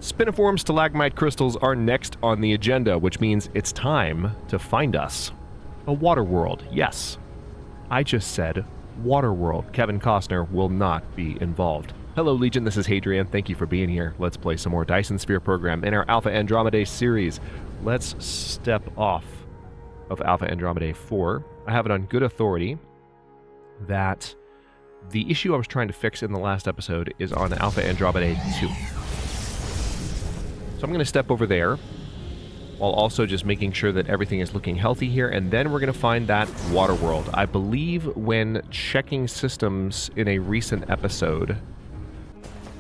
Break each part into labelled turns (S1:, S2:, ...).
S1: Spiniform stalagmite crystals are next on the agenda, which means it's time to find us a Waterworld. Yes, I just said Waterworld. Kevin Costner will not be involved. Hello, Legion. This is Hadrian. Thank you for being here. Let's play some more Dyson Sphere Program in our Alpha Andromedae series. Let's step off of Alpha Andromedae 4. I have it on good authority that the issue I was trying to fix in the last episode is on Alpha Andromedae 2. So I'm going to step over there, while also just making sure that everything is looking healthy here, and then we're going to find that Waterworld. I believe when checking systems in a recent episode,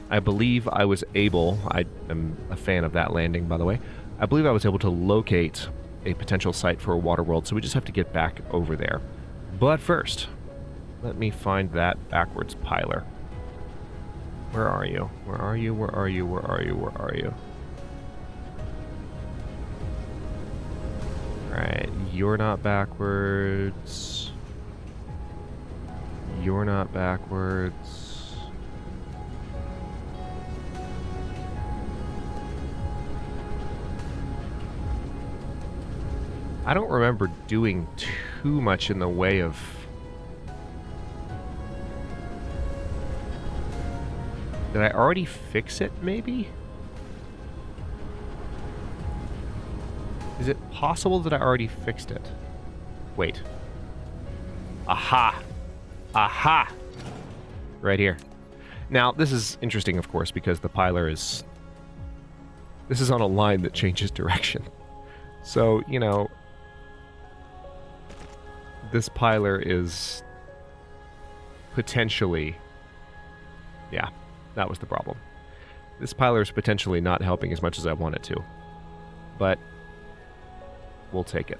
S1: I believe I was able, I am a fan of that landing, by the way, I believe I was able to locate a potential site for a Waterworld, so we just have to get back over there. But first, let me find that backwards piler. Where are you? Where are you? Where are you? Where are you? Where are you? Alright, you're not backwards. You're not backwards. I don't remember doing too much in the way of... Did I already fix it, maybe? Is it possible that I already fixed it? Wait. Aha! Aha! Right here. Now, this is interesting, of course, because the piler is... This is on a line that changes direction. So, you know... This piler is... potentially... Yeah, that was the problem. This piler is potentially not helping as much as I want it to. But... we'll take it.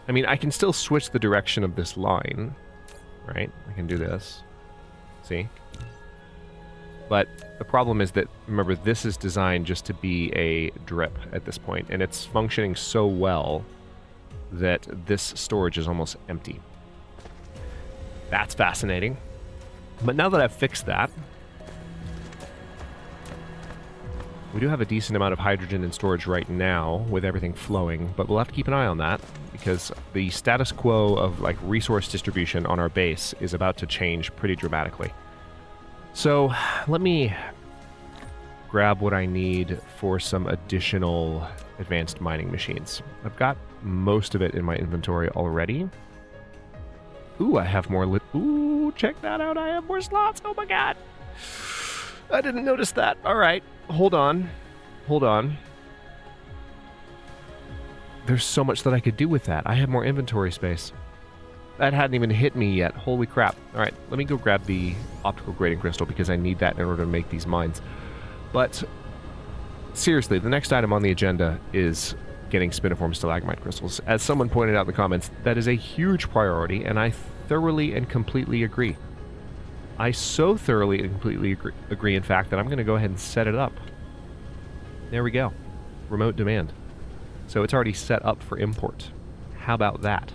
S1: I mean, I can still switch the direction of this line, right? I can do this. See? But the problem is that, remember, this is designed just to be a drip at this point, and it's functioning so well that this storage is almost empty. That's fascinating. But now that I've fixed that, we do have a decent amount of hydrogen in storage right now with everything flowing, but we'll have to keep an eye on that because the status quo of like resource distribution on our base is about to change pretty dramatically. So let me grab what I need for some additional advanced mining machines. I've got most of it in my inventory already. Ooh, I have more Ooh, check that out. I have more slots. Oh my god. I didn't notice that. All right. Hold on. Hold on. There's so much that I could do with that. I have more inventory space. That hadn't even hit me yet. Holy crap. All right, let me go grab the optical grading crystal because I need that in order to make these mines. But seriously, the next item on the agenda is getting spiniform stalagmite crystals. As someone pointed out in the comments, that is a huge priority, and I thoroughly and completely agree. I so thoroughly and completely agree, in fact, that I'm going to go ahead and set it up. There we go. Remote demand. So it's already set up for import. How about that?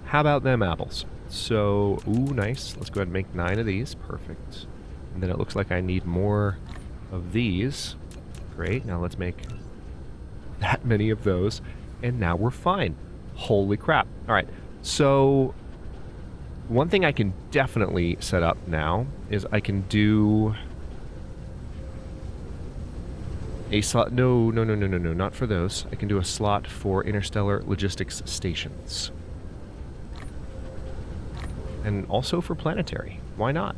S1: How about them apples? So, ooh, nice. Let's go ahead and make 9 of these. Perfect. And then it looks like I need more of these. Great. Now let's make that many of those. And now we're fine. Holy crap. All right. So... one thing I can definitely set up now is I can do a slot. No, not for those. I can do a slot for interstellar logistics stations. And also for planetary. Why not?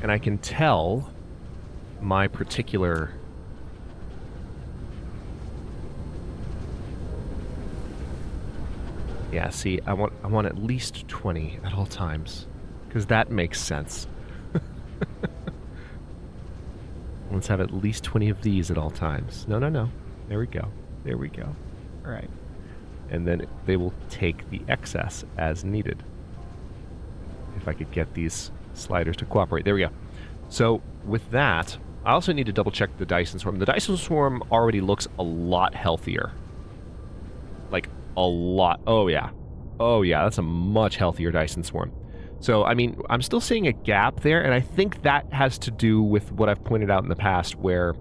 S1: And I can tell my particular... Yeah, see, I want at least 20 at all times, because that makes sense. Let's have at least 20 of these at all times. No. There we go. There we go. All right. And then they will take the excess as needed. If I could get these sliders to cooperate. There we go. So with that, I also need to double check the Dyson Swarm. The Dyson Swarm already looks a lot healthier. Like, a lot. Oh, yeah. Oh, yeah, that's a much healthier Dyson Swarm. So, I mean, I'm still seeing a gap there, and I think that has to do with what I've pointed out in the past, where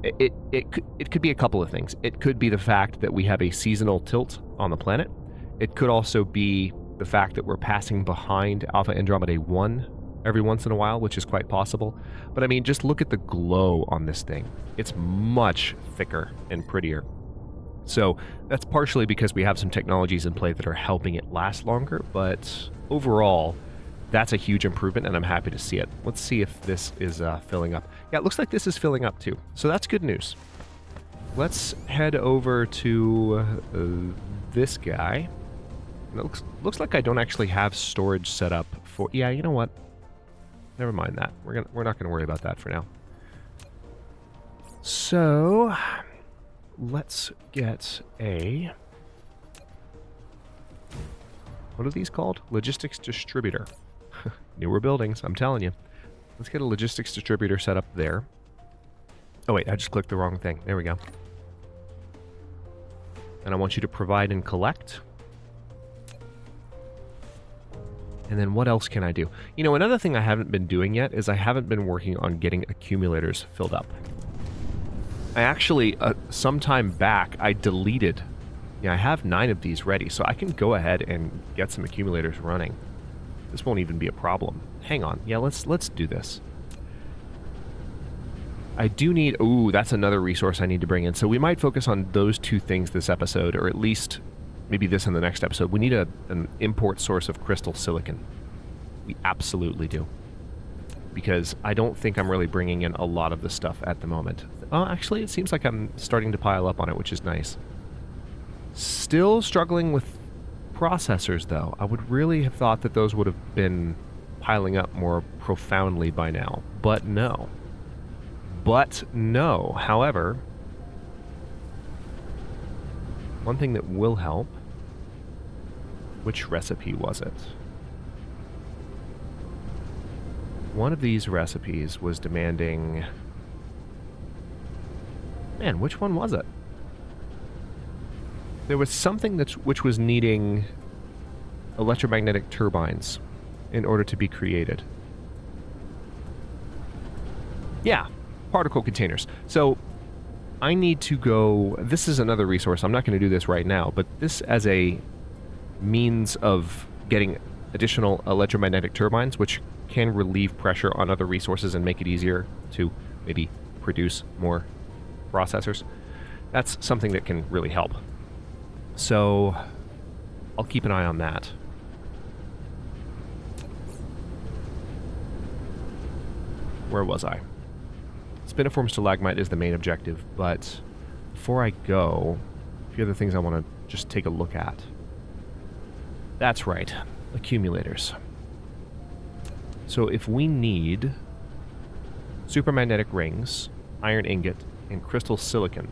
S1: it could be a couple of things. It could be the fact that we have a seasonal tilt on the planet. It could also be the fact that we're passing behind Alpha Andromedae 1 every once in a while, which is quite possible. But I mean, just look at the glow on this thing. It's much thicker and prettier. So that's partially because we have some technologies in play that are helping it last longer, but overall, that's a huge improvement, and I'm happy to see it. Let's see if this is filling up. Yeah, it looks like this is filling up too, so that's good news. Let's head over to this guy. And it looks like I don't actually have storage set up for... Yeah, you know what? Never mind that. We're not gonna worry about that for now. So let's get a... What are these called? Logistics distributor. Newer buildings, I'm telling you. Let's get a logistics distributor set up there. Oh wait, I just clicked the wrong thing. There we go. And I want you to provide and collect. And then what else can I do? You know, another thing I haven't been doing yet is I haven't been working on getting accumulators filled up. I actually, sometime back, I deleted... Yeah, I have 9 of these ready, so I can go ahead and get some accumulators running. This won't even be a problem. Hang on. Yeah, let's do this. I do need... Ooh, that's another resource I need to bring in. So we might focus on those 2 things this episode, or at least maybe this in the next episode. We need an import source of crystal silicon. We absolutely do. Because I don't think I'm really bringing in a lot of the stuff at the moment. Oh, actually, it seems like I'm starting to pile up on it, which is nice. Still struggling with processors, though. I would really have thought that those would have been piling up more profoundly by now. But no. But no. However, one thing that will help... Which recipe was it? One of these recipes was demanding... Man, which one was it? There was something which was needing electromagnetic turbines in order to be created. Yeah, particle containers. So I need to go... This is another resource. I'm not going to do this right now, but this as a means of getting additional electromagnetic turbines, which can relieve pressure on other resources and make it easier to maybe produce more processors. That's something that can really help. So I'll keep an eye on that. Where was I? Spiniform stalagmite is the main objective, but before I go, a few other things I want to just take a look at. That's right, accumulators. So if we need supermagnetic rings, iron ingot, and crystal silicon,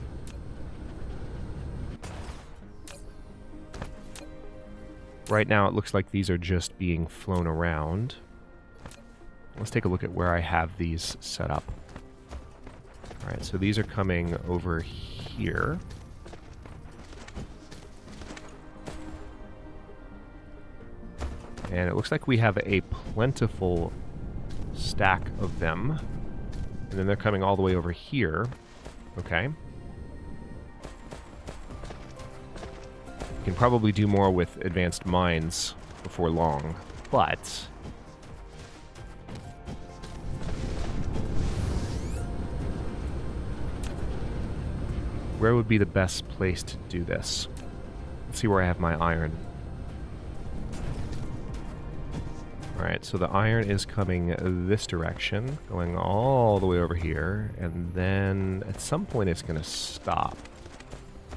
S1: right now it looks like these are just being flown around. Let's take a look at where I have these set up. Alright, so these are coming over here. And it looks like we have a plentiful stack of them. And then they're coming all the way over here. Okay. We can probably do more with advanced mines before long, but... where would be the best place to do this? Let's see where I have my iron. Alright, so the iron is coming this direction, going all the way over here, and then at some point it's going to stop.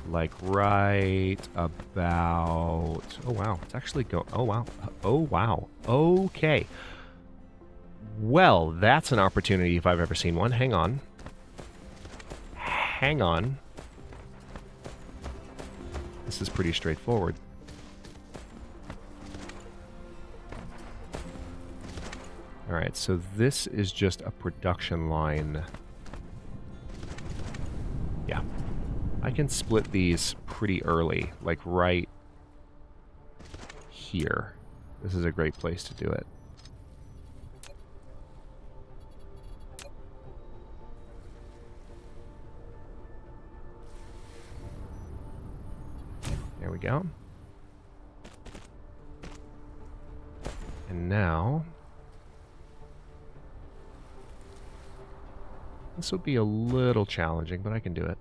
S1: Like right about... Oh wow, it's actually going... Oh wow. Oh wow. Okay. Well, that's an opportunity if I've ever seen one. Hang on. Hang on. This is pretty straightforward. Alright, so this is just a production line. Yeah. I can split these pretty early, like right here. This is a great place to do it. There we go. And now, this will be a little challenging, but I can do it.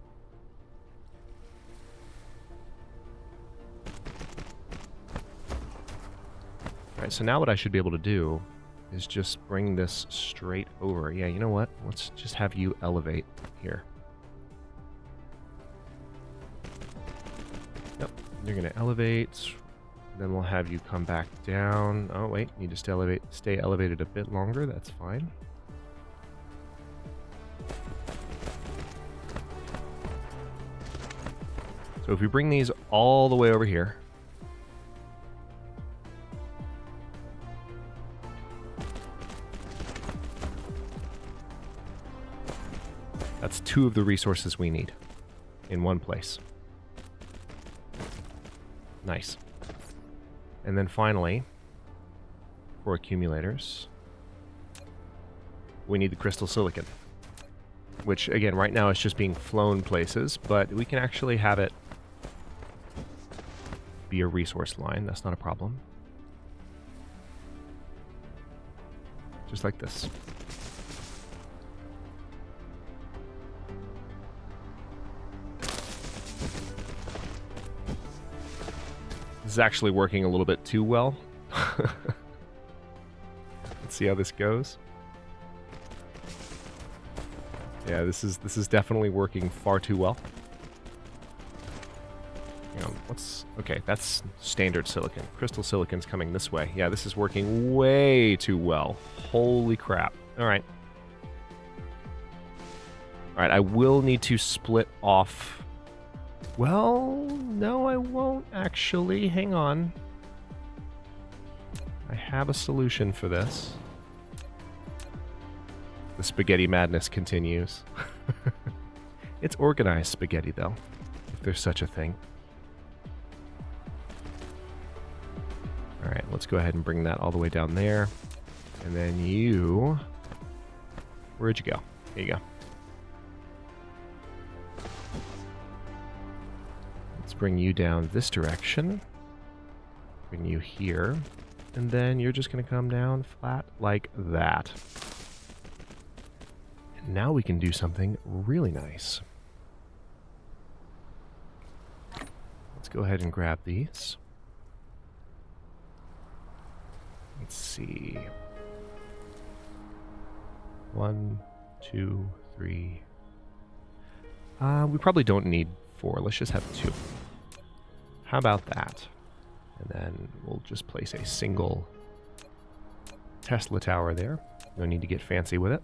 S1: Alright, so now what I should be able to do is just bring this straight over. Yeah, you know what? Let's just have you elevate here. Yep, you're going to elevate. Then we'll have you come back down. Oh, wait, you just stay elevated a bit longer. That's fine. So if we bring these all the way over here, that's 2 of the resources we need in one place. Nice. And then finally, for accumulators, we need the crystal silicon, which again, right now is just being flown places, but we can actually have it be a resource line. That's not a problem. Just like this. This is actually working a little bit too well. Let's see how this goes. Yeah, this is definitely working far too well. Hang on, okay, that's standard silicon. Crystal silicon's coming this way. Yeah, this is working way too well. Holy crap. All right. All right, I will need to split off. Well, no, I won't actually. Hang on. I have a solution for this. The spaghetti madness continues. It's organized spaghetti, though, if there's such a thing. All right, let's go ahead and bring that all the way down there. And then you... Where'd you go? Here you go. Bring you down this direction, bring you here, and then you're just going to come down flat like that. And now we can do something really nice. Let's go ahead and grab these. Let's see. 1, 2, 3. We probably don't need 4. Let's just have 2. How about that? And then we'll just place a single Tesla tower there. No need to get fancy with it.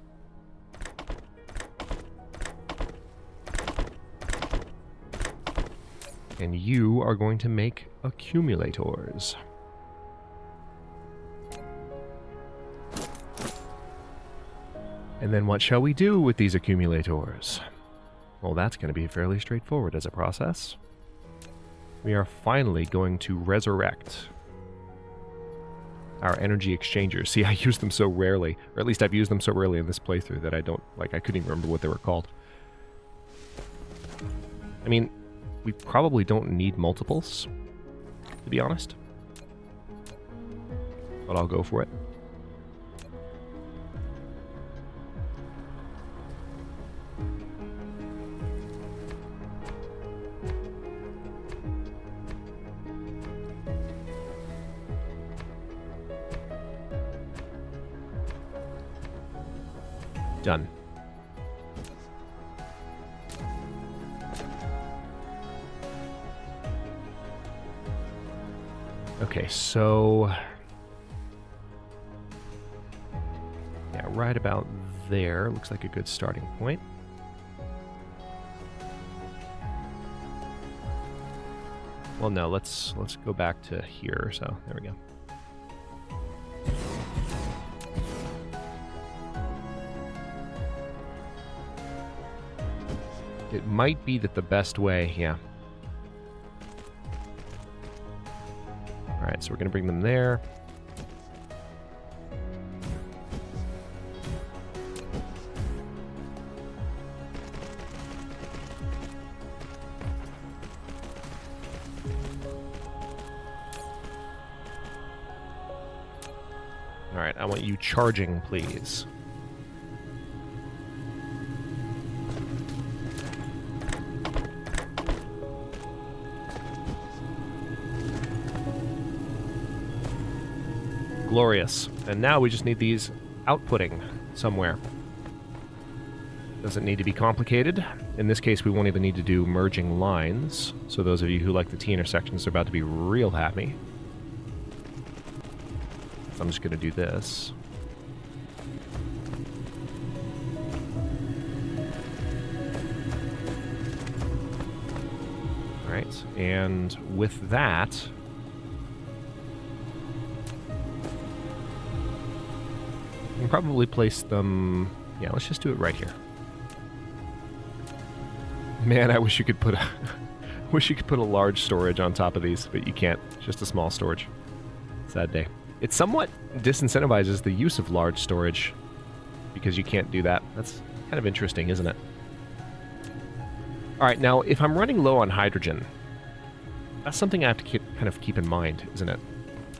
S1: And you are going to make accumulators. And then what shall we do with these accumulators? Well, that's going to be fairly straightforward as a process. We are finally going to resurrect our energy exchangers. See, I use them so rarely, or at least I've used them so rarely in this playthrough that I couldn't even remember what they were called. I mean, we probably don't need multiples, to be honest. But I'll go for it. Done. Okay, so... yeah, right about there looks like a good starting point. Well, no, let's go back to here or so. There we go. It might be that the best way, yeah. Alright, so we're going to bring them there. Alright, I want you charging, please. Glorious. And now we just need these outputting somewhere. Doesn't need to be complicated. In this case, we won't even need to do merging lines. So those of you who like the T-intersections are about to be real happy. So I'm just going to do this. Alright, and with that... I can probably place them... Yeah, let's just do it right here. Man, I wish you could put a... wish you could put a large storage on top of these, but you can't. Just a small storage. Sad day. It somewhat disincentivizes the use of large storage because you can't do that. That's kind of interesting, isn't it? Alright, now, if I'm running low on hydrogen, that's something I have to kind of keep in mind, isn't it?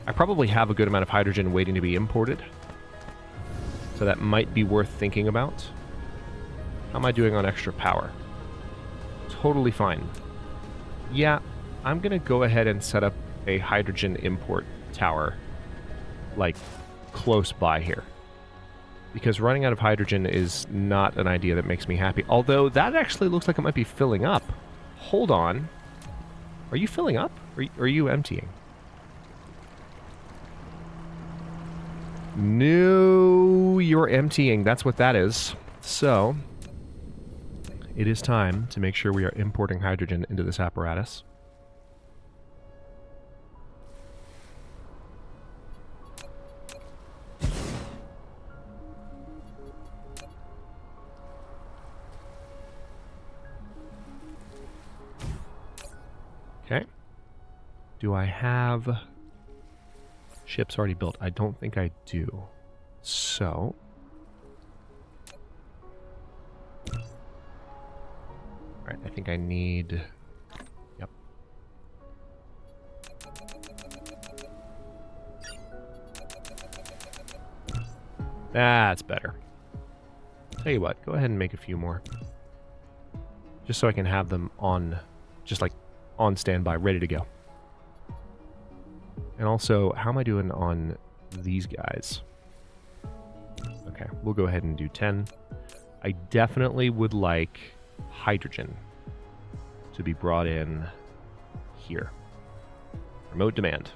S1: I probably have a good amount of hydrogen waiting to be imported. So that might be worth thinking about. How am I doing on extra power? Totally fine. Yeah, I'm going to go ahead and set up a hydrogen import tower, like, close by here. Because running out of hydrogen is not an idea that makes me happy. Although, that actually looks like it might be filling up. Hold on. Are you filling up? Or are you emptying? No, you're emptying. That's what that is. So, it is time to make sure we are importing hydrogen into this apparatus. Okay. Do I have... ships already built? I don't think I do. So... Alright, I think I need... Yep. That's better. Tell you what, go ahead and make a few more. Just so I can have them on... just like on standby, ready to go. And also, how am I doing on these guys? Okay, we'll go ahead and do 10. I definitely would like hydrogen to be brought in here. Remote demand.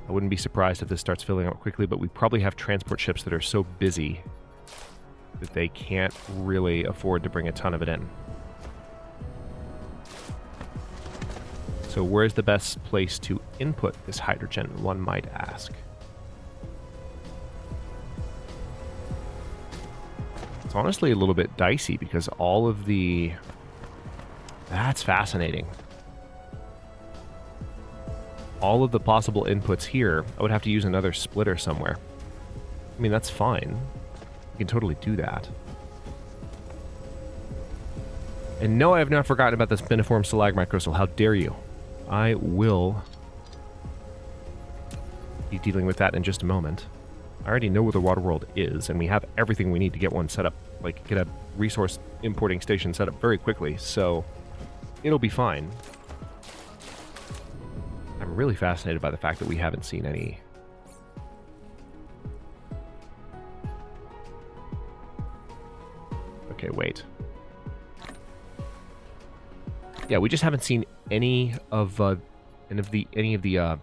S1: I wouldn't be surprised if this starts filling up quickly, but we probably have transport ships that are so busy that they can't really afford to bring a ton of it in. So where's the best place to input this hydrogen, one might ask? It's honestly a little bit dicey because all of the... That's fascinating. All of the possible inputs here, I would have to use another splitter somewhere. I mean, that's fine. You can totally do that. And no, I have not forgotten about the spiniform stalagmite crystal. How dare you? I will be dealing with that in just a moment. I already know where the Waterworld is, and we have everything we need to get one set up. Like, get a resource importing station set up very quickly, so it'll be fine. I'm really fascinated by the fact that we haven't seen any... Okay, wait. Yeah, we just haven't seen any of the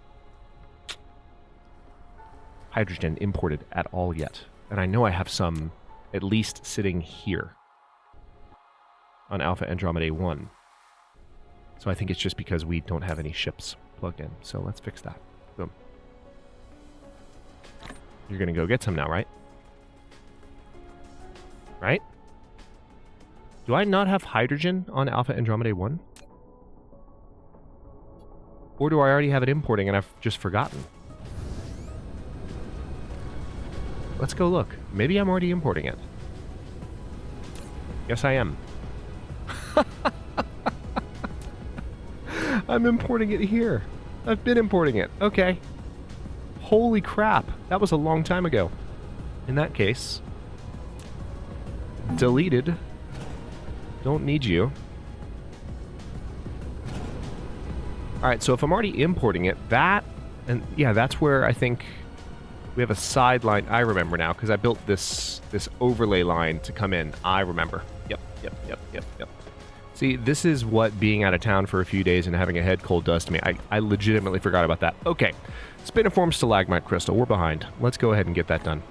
S1: hydrogen imported at all yet. And I know I have some at least sitting here on Alpha Andromedae 1. So I think it's just because we don't have any ships plugged in. So let's fix that. Boom. You're going to go get some now, right? Right? Do I not have hydrogen on Alpha Andromedae 1? Or do I already have it importing and I've just forgotten? Let's go look. Maybe I'm already importing it. Yes, I am. I'm importing it here. I've been importing it. Okay. Holy crap. That was a long time ago. In that case, deleted. Don't need you. Alright, so if I'm already importing it, and yeah, that's where I think we have a sideline. I remember now, because I built this overlay line to come in. I remember. Yep. See, this is what being out of town for a few days and having a head cold does to me. I legitimately forgot about that. Okay, spiniform stalagmite crystal. We're behind. Let's go ahead and get that done.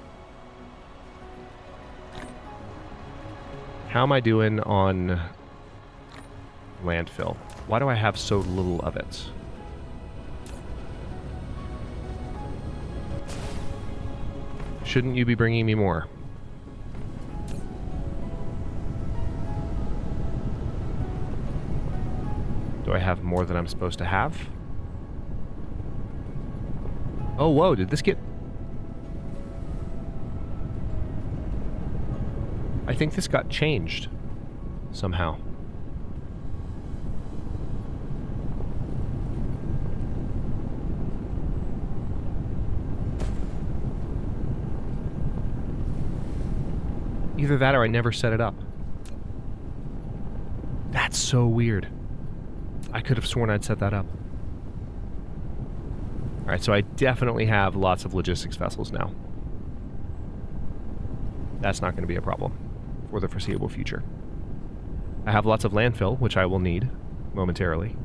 S1: How am I doing on landfill? Why do I have so little of it? Shouldn't you be bringing me more? Do I have more than I'm supposed to have? Oh, whoa, did this get... I think this got changed somehow. Either that or I never set it up. That's so weird. I could have sworn I'd set that up. Alright, so I definitely have lots of logistics vessels now. That's not going to be a problem for the foreseeable future. I have lots of landfill, which I will need momentarily.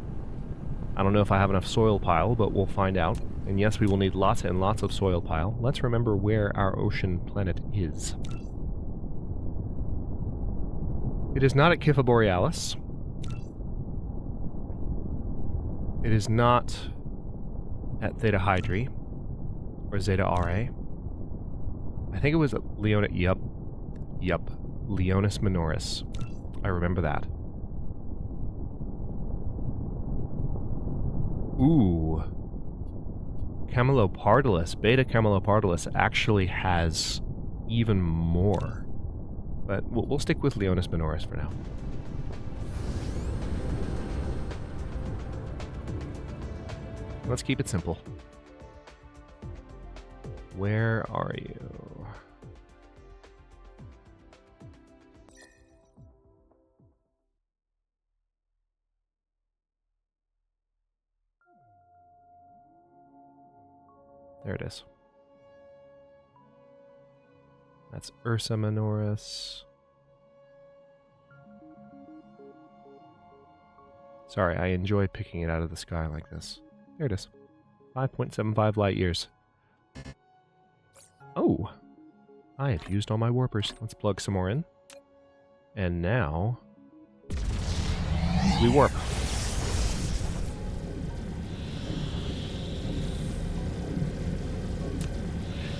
S1: I don't know if I have enough soil pile, but we'll find out. And yes, we will need lots and lots of soil pile. Let's remember where our ocean planet is. It is not at Kipha Borealis. It is not at Theta Hydri or Zeta Ra. I think it was at Leona. Yup. Leonis Minoris. I remember that. Ooh. Camelopardalis. Beta Camelopardalis actually has even more. But we'll stick with Leonis Minoris for now. Let's keep it simple. Where are you? There it is. That's Ursa Minoris. Sorry, I enjoy picking it out of the sky like this. There it is. 5.75 light years. Oh! I have used all my warpers. Let's plug some more in. And now... we warp.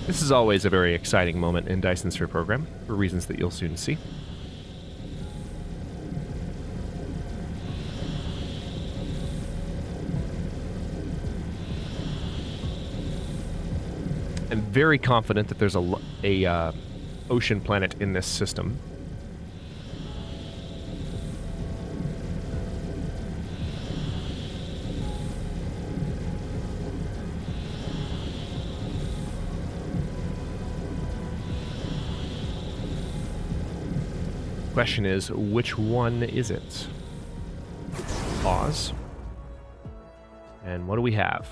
S1: This is always a very exciting moment in Dyson Sphere Program, for reasons that you'll soon see. I'm very confident that there's a ocean planet in this system. Question is, which one is it? Pause. And what do we have?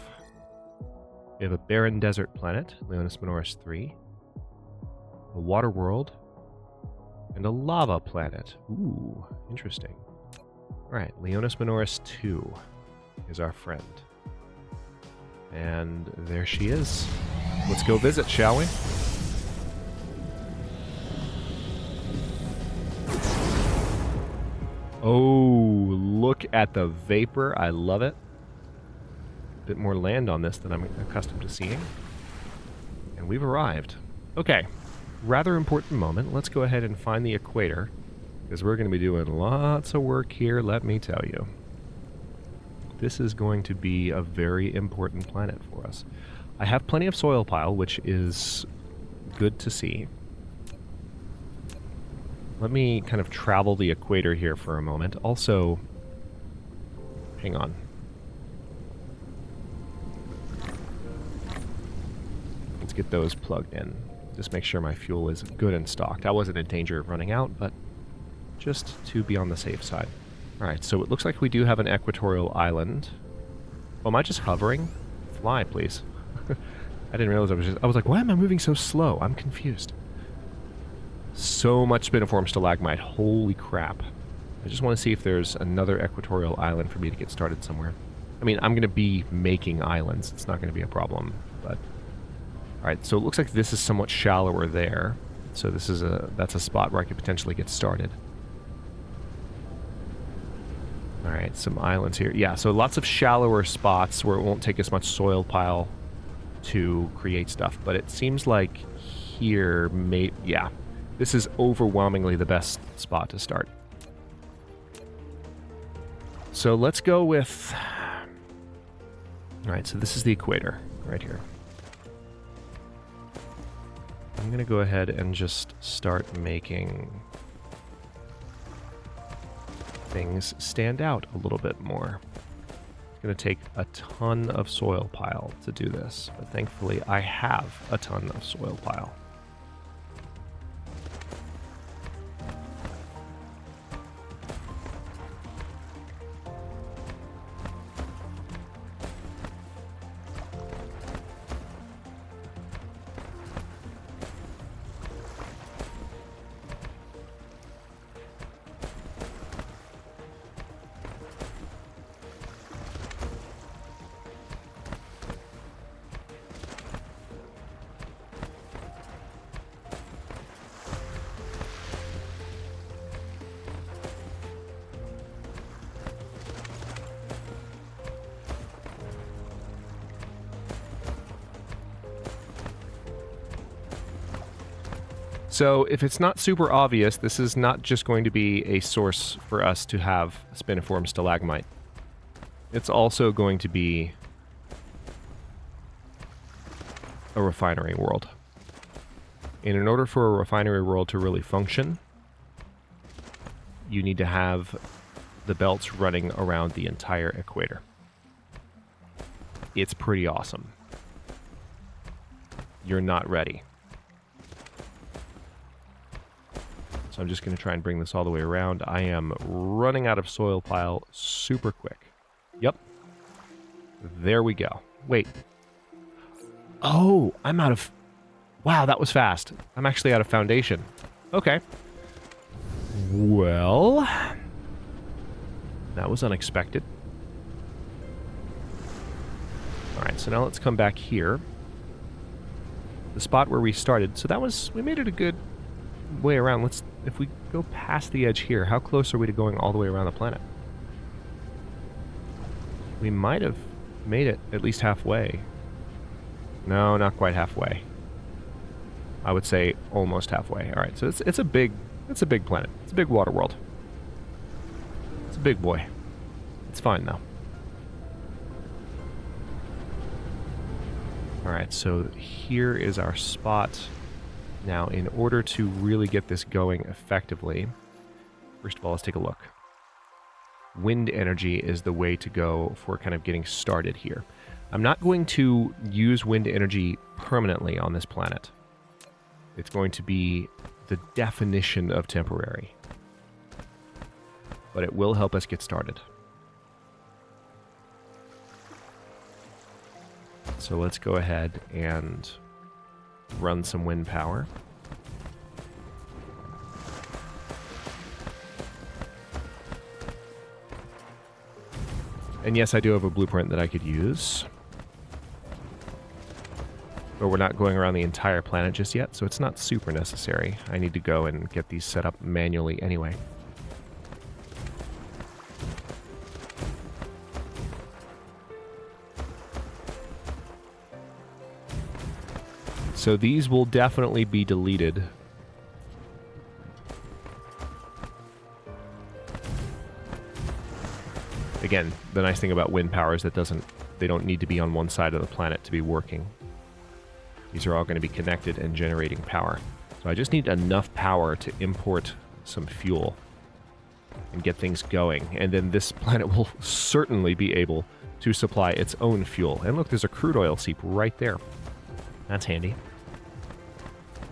S1: We have a barren desert planet, Leonis Minoris 3, a water world, and a lava planet. Ooh, interesting. Alright, Leonis Minoris 2 is our friend. And there she is. Let's go visit, shall we? Oh, look at the vapor. I love it. A bit more land on this than I'm accustomed to seeing. And we've arrived. Okay, rather important moment. Let's go ahead and find the equator, because we're going to be doing lots of work here, let me tell you. This is going to be a very important planet for us. I have plenty of soil pile, which is good to see. Let me kind of travel the equator here for a moment. Also, hang on. get those plugged in. Just make sure my fuel is good and stocked. I wasn't in danger of running out, but just to be on the safe side. Alright, so it looks like we do have an equatorial island. Oh, am I just hovering? Fly, please. I didn't realize I was like, why am I moving so slow? I'm confused. So much spiniform stalagmite. Holy crap. I just want to see if there's another equatorial island for me to get started somewhere. I mean, I'm going to be making islands. It's not going to be a problem, but... Alright, so it looks like this is somewhat shallower there. So that's a spot where I could potentially get started. Alright, some islands here. Yeah, so lots of shallower spots where it won't take as much soil pile to create stuff. But it seems like here, yeah, this is overwhelmingly the best spot to start. So let's go with... Alright, so this is the equator right here. I'm going to go ahead and just start making things stand out a little bit more. It's going to take a ton of soil pile to do this, but thankfully I have a ton of soil pile. So if it's not super obvious, this is not just going to be a source for us to have spiniform stalagmite. It's also going to be a refinery world. And in order for a refinery world to really function, you need to have the belts running around the entire equator. It's pretty awesome. You're not ready. So I'm just going to try and bring this all the way around. I am running out of soil pile super quick. Yep. There we go. Wait. Oh, I'm out of... Wow, that was fast. I'm actually out of foundation. Okay. Well... That was unexpected. Alright, so now let's come back here. The spot where we started. So that was... We made it a good way around. Let's... If we go past the edge here, how close are we to going all the way around the planet? We might have made it at least halfway. No, not quite halfway. I would say almost halfway. All right, so it's a big planet. It's a big water world. It's a big boy. It's fine though. All right, so here is our spot. Now, in order to really get this going effectively, first of all, let's take a look. Wind energy is the way to go for kind of getting started here. I'm not going to use wind energy permanently on this planet. It's going to be the definition of temporary. But it will help us get started. So let's go ahead and run some wind power. And yes, I do have a blueprint that I could use. But we're not going around the entire planet just yet, so it's not super necessary. I need to go and get these set up manually anyway. So these will definitely be deleted. Again, the nice thing about wind power is that they don't need to be on one side of the planet to be working. These are all going to be connected and generating power. So I just need enough power to import some fuel and get things going. And then this planet will certainly be able to supply its own fuel. And look, there's a crude oil seep right there. That's handy.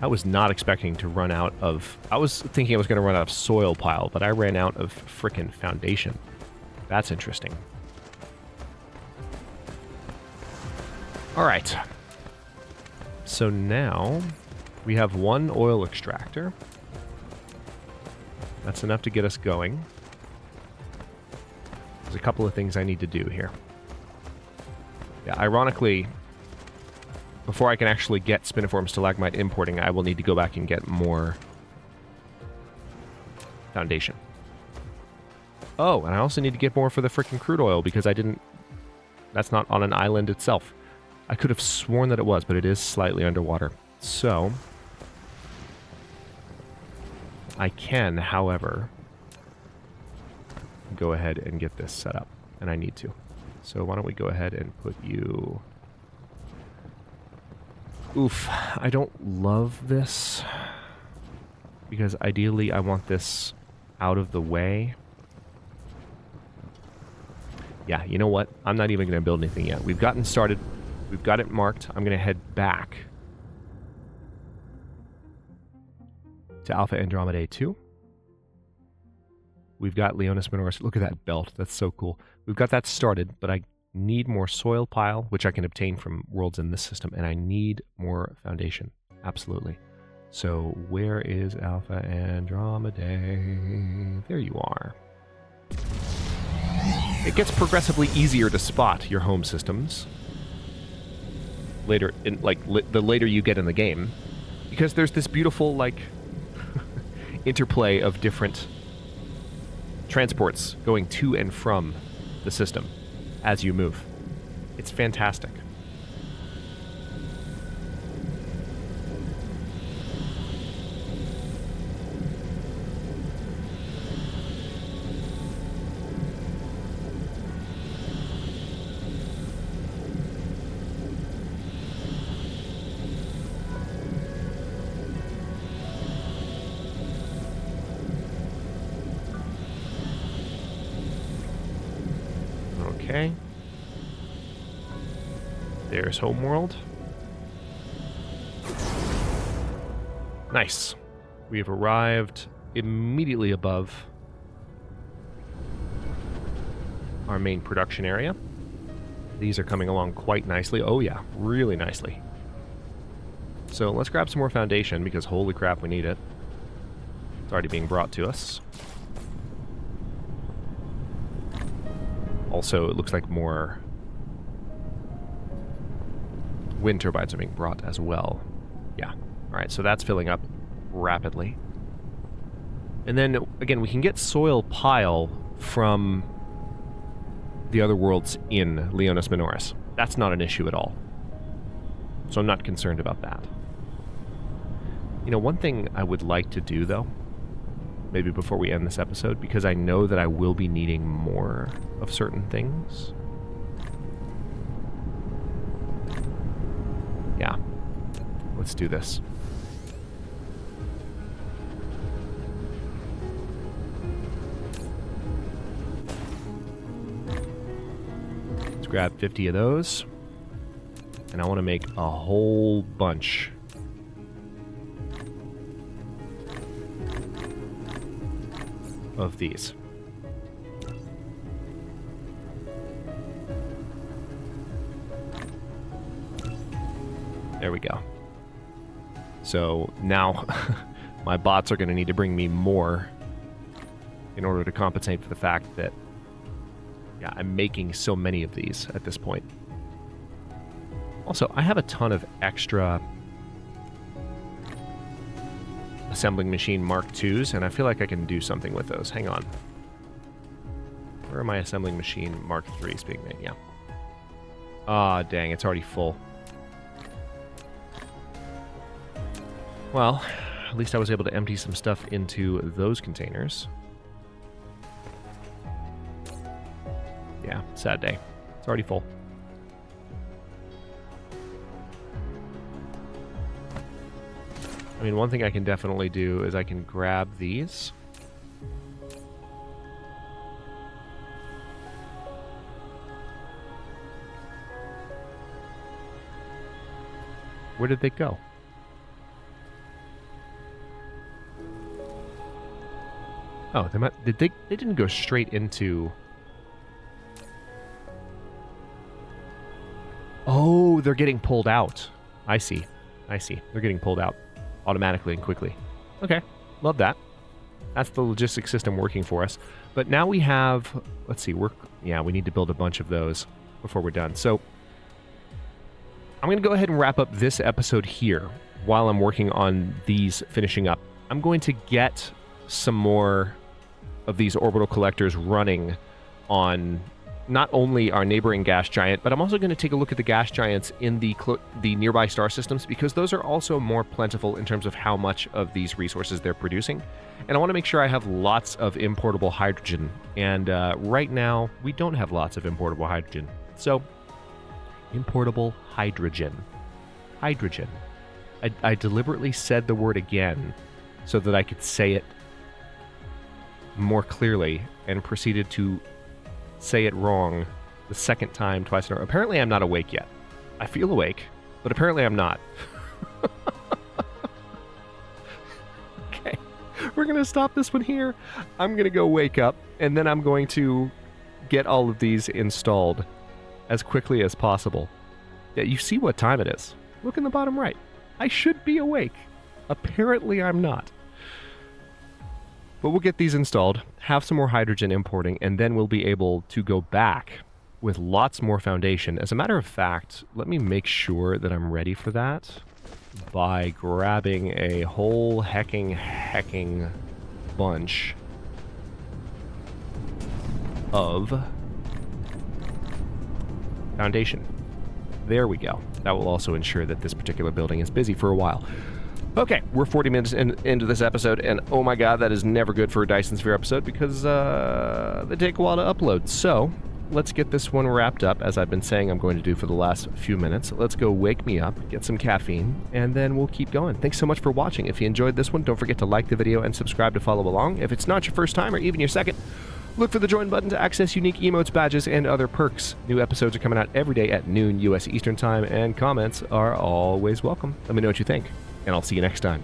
S1: I was not expecting to run out of... I was thinking I was going to run out of soil pile, but I ran out of frickin' foundation. That's interesting. Alright. So now we have one oil extractor. That's enough to get us going. There's a couple of things I need to do here. Yeah, ironically, before I can actually get spiniform stalagmite importing, I will need to go back and get more foundation. Oh, and I also need to get more for the frickin' crude oil because I didn't... That's not on an island itself. I could have sworn that it was, but it is slightly underwater. So, I can, however, go ahead and get this set up, and I need to. So why don't we go ahead and put you... Oof, I don't love this, because ideally I want this out of the way. Yeah, you know what? I'm not even going to build anything yet. We've gotten started. We've got it marked. I'm going to head back to Alpha Andromedae 2. We've got Leonis Minoris. Look at that belt. That's so cool. We've got that started, but I need more soil pile, which I can obtain from worlds in this system, and I need more foundation. Absolutely. So where is Alpha Andromedae? There you are. It gets progressively easier to spot your home systems later, in the later you get in the game, because there's this beautiful interplay of different transports going to and from the system as you move. It's fantastic. Okay. There's Homeworld. Nice. We have arrived immediately above our main production area. These are coming along quite nicely. Oh yeah, really nicely. So let's grab some more foundation because holy crap, we need it. It's already being brought to us. Also, it looks like more wind turbines are being brought as well. Yeah. Alright, so that's filling up rapidly. And then, again, we can get soil pile from the other worlds in Leonis Minoris. That's not an issue at all. So I'm not concerned about that. You know, one thing I would like to do, though, maybe before we end this episode, because I know that I will be needing more of certain things. Yeah. Let's do this. Let's grab 50 of those. And I want to make a whole bunch of these. There we go. So now my bots are going to need to bring me more in order to compensate for the fact that, yeah, I'm making so many of these at this point. Also, I have a ton of extra assembling machine Mark IIs, and I feel like I can do something with those. Hang on. Where are my assembling machine Mark IIIs being made? Yeah. Ah, dang, it's already full. Well, at least I was able to empty some stuff into those containers. Yeah, sad day. It's already full. I mean, one thing I can definitely do is I can grab these. Where did they go? Oh, they didn't go straight into... Oh, they're getting pulled out. I see. They're getting pulled out automatically and quickly. Okay, love that. That's the logistics system working for us. But now we have... Let's see, we need to build a bunch of those before we're done. So I'm going to go ahead and wrap up this episode here while I'm working on these finishing up. I'm going to get some more of these orbital collectors running on not only our neighboring gas giant, but I'm also going to take a look at the gas giants in the nearby star systems, because those are also more plentiful in terms of how much of these resources they're producing. And I want to make sure I have lots of importable hydrogen. And right now, we don't have lots of importable hydrogen. So, importable hydrogen. Hydrogen. I deliberately said the word again so that I could say it more clearly, and proceeded to say it wrong the second time twice in a row. Apparently I'm not awake yet. I feel awake, but apparently I'm not. Okay, we're going to stop this one here. I'm going to go wake up, and then I'm going to get all of these installed as quickly as possible. Yeah, you see what time it is. Look in the bottom right. I should be awake. Apparently I'm not. But we'll get these installed, have some more hydrogen importing, and then we'll be able to go back with lots more foundation. As a matter of fact, let me make sure that I'm ready for that by grabbing a whole hecking bunch of foundation. There we go. That will also ensure that this particular building is busy for a while. Okay, we're 40 minutes into this episode, and oh my god, that is never good for a Dyson Sphere episode, because they take a while to upload. So, let's get this one wrapped up, as I've been saying I'm going to do for the last few minutes. Let's go wake me up, get some caffeine, and then we'll keep going. Thanks so much for watching. If you enjoyed this one, don't forget to like the video and subscribe to follow along. If it's not your first time, or even your second, look for the join button to access unique emotes, badges, and other perks. New episodes are coming out every day at noon U.S. Eastern Time, and comments are always welcome. Let me know what you think, and I'll see you next time.